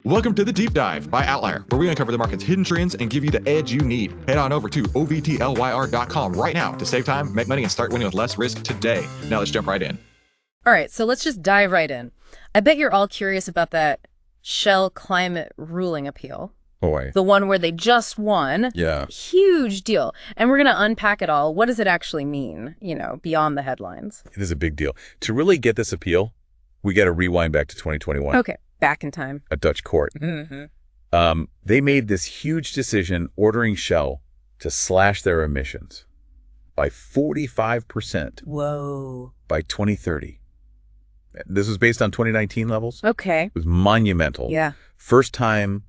Welcome to the Deep Dive by OVTLYR, where we uncover the market's hidden trends and give you the edge you need. Head on over to OVTLYR.com right now to save time, make money, and start winning with less risk today. Now let's jump right in. All right, so let's just dive right in. I bet you're all curious about that Shell climate ruling appeal. Boy. The one where they just won. Yeah. Huge deal. And we're going to unpack it all. What does it actually mean, beyond the headlines? It is a big deal. To really get this appeal, we got to rewind back to 2021. Okay, back in time. A Dutch court. Mm-hmm. They made this huge decision ordering Shell to slash their emissions by 45%. Whoa. By 2030. This was based on 2019 levels. Okay. It was monumental. Yeah. First time,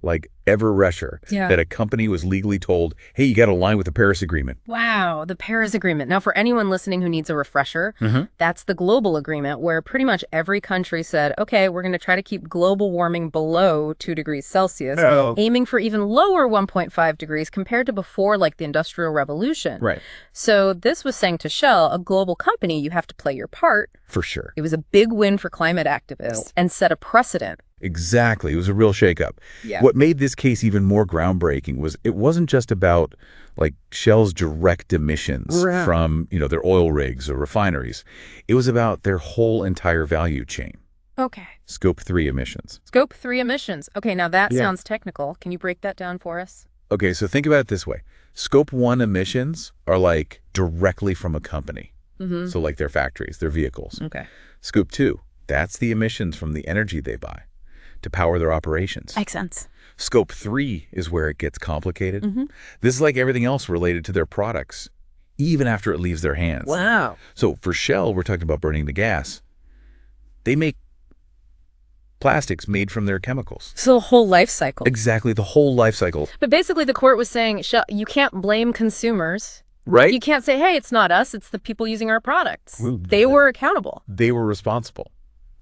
ever that a company was legally told, hey, you got to align with the Paris Agreement. Wow, the Paris Agreement. Now, for anyone listening who needs a refresher, that's the global agreement where pretty much every country said, okay, we're going to try to keep global warming below 2 degrees Celsius, aiming for even lower 1.5 degrees compared to before, the Industrial Revolution. Right. So this was saying to Shell, a global company, you have to play your part. For sure. It was a big win for climate activists and set a precedent. Exactly. It was a real shakeup. Yeah. What made this case even more groundbreaking was it wasn't just about Shell's direct emissions from, their oil rigs or refineries. It was about their whole entire value chain. Okay. Scope 3 emissions. Scope 3 emissions. Okay, now that sounds technical. Can you break that down for us? Okay, so think about it this way. Scope 1 emissions are directly from a company. So their factories, their vehicles. Okay. Scope 2, that's the emissions from the energy they buy to power their operations. Makes sense. Scope 3 is where it gets complicated. This is like everything else related to their products, even after it leaves their hands. Wow. So for Shell, we're talking about burning the gas. They make plastics made from their chemicals. So the whole life cycle. Exactly, the whole life cycle. But basically the court was saying, Shell, you can't blame consumers. Right? You can't say, hey, it's not us, it's the people using our products. They were accountable. They were responsible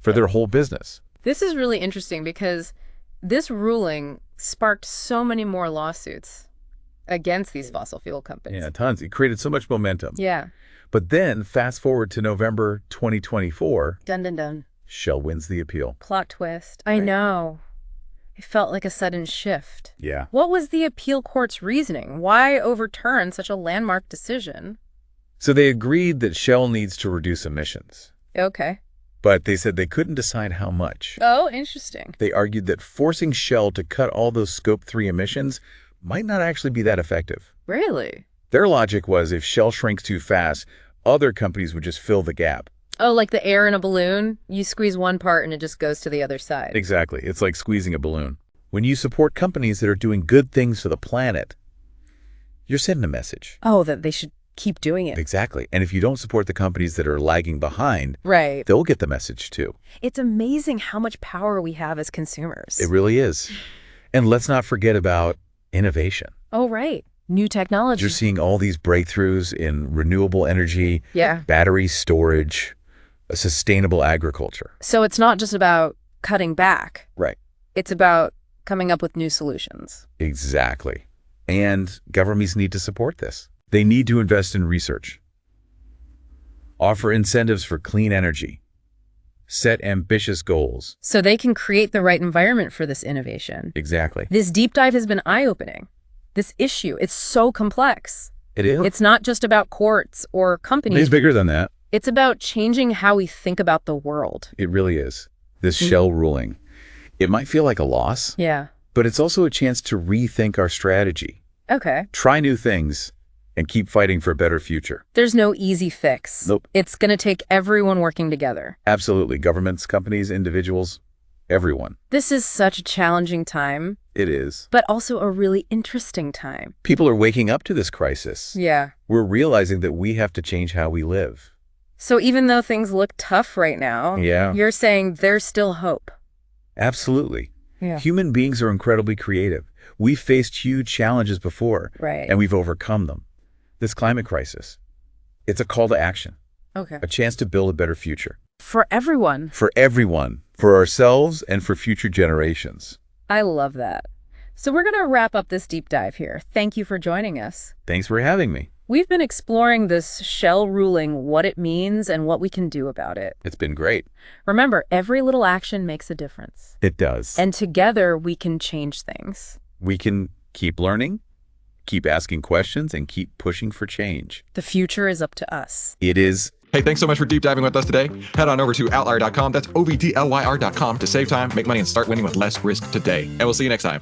for their whole business. This is really interesting because this ruling sparked so many more lawsuits against these fossil fuel companies. Yeah, tons. It created so much momentum. Yeah. But then, fast forward to November 2024. Dun, dun, dun. Shell wins the appeal. Plot twist. I know. It felt like a sudden shift. Yeah. What was the appeal court's reasoning? Why overturn such a landmark decision? So they agreed that Shell needs to reduce emissions. Okay. But they said they couldn't decide how much. Oh, interesting. They argued that forcing Shell to cut all those Scope 3 emissions might not actually be that effective. Really? Their logic was if Shell shrinks too fast, other companies would just fill the gap. Oh, like the air in a balloon? You squeeze one part and it just goes to the other side. Exactly. It's like squeezing a balloon. When you support companies that are doing good things for the planet, you're sending a message. Oh, that they should keep doing it. Exactly. And if you don't support the companies that are lagging behind, right, they'll get the message too. It's amazing how much power we have as consumers. It really is. And let's not forget about innovation. Oh, right. New technology. You're seeing all these breakthroughs in renewable energy, battery storage, sustainable agriculture. So it's not just about cutting back. Right. It's about coming up with new solutions. Exactly. And governments need to support this. They need to invest in research, offer incentives for clean energy, set ambitious goals. So they can create the right environment for this innovation. Exactly. This deep dive has been eye-opening. This issue, it's so complex. It is. It's not just about courts or companies. It's bigger than that. It's about changing how we think about the world. It really is. This Shell ruling, it might feel like a loss. Yeah. But it's also a chance to rethink our strategy. Okay. Try new things and keep fighting for a better future. There's no easy fix. Nope. It's going to take everyone working together. Absolutely. Governments, companies, individuals, everyone. This is such a challenging time. It is. But also a really interesting time. People are waking up to this crisis. Yeah. We're realizing that we have to change how we live. So even though things look tough right now, you're saying there's still hope. Absolutely. Yeah. Human beings are incredibly creative. We've faced huge challenges before, and we've overcome them. This climate crisis, it's a call to action. Okay. A chance to build a better future. For everyone. For everyone. For ourselves and for future generations. I love that. So we're going to wrap up this deep dive here. Thank you for joining us. Thanks for having me. We've been exploring this Shell ruling, what it means, and what we can do about it. It's been great. Remember, every little action makes a difference. It does. And together, we can change things. We can keep learning, keep asking questions, and keep pushing for change. The future is up to us. It is. Hey, thanks so much for deep diving with us today. Head on over to OVTLYR.com. That's OVTLYR.com to save time, make money, and start winning with less risk today. And we'll see you next time.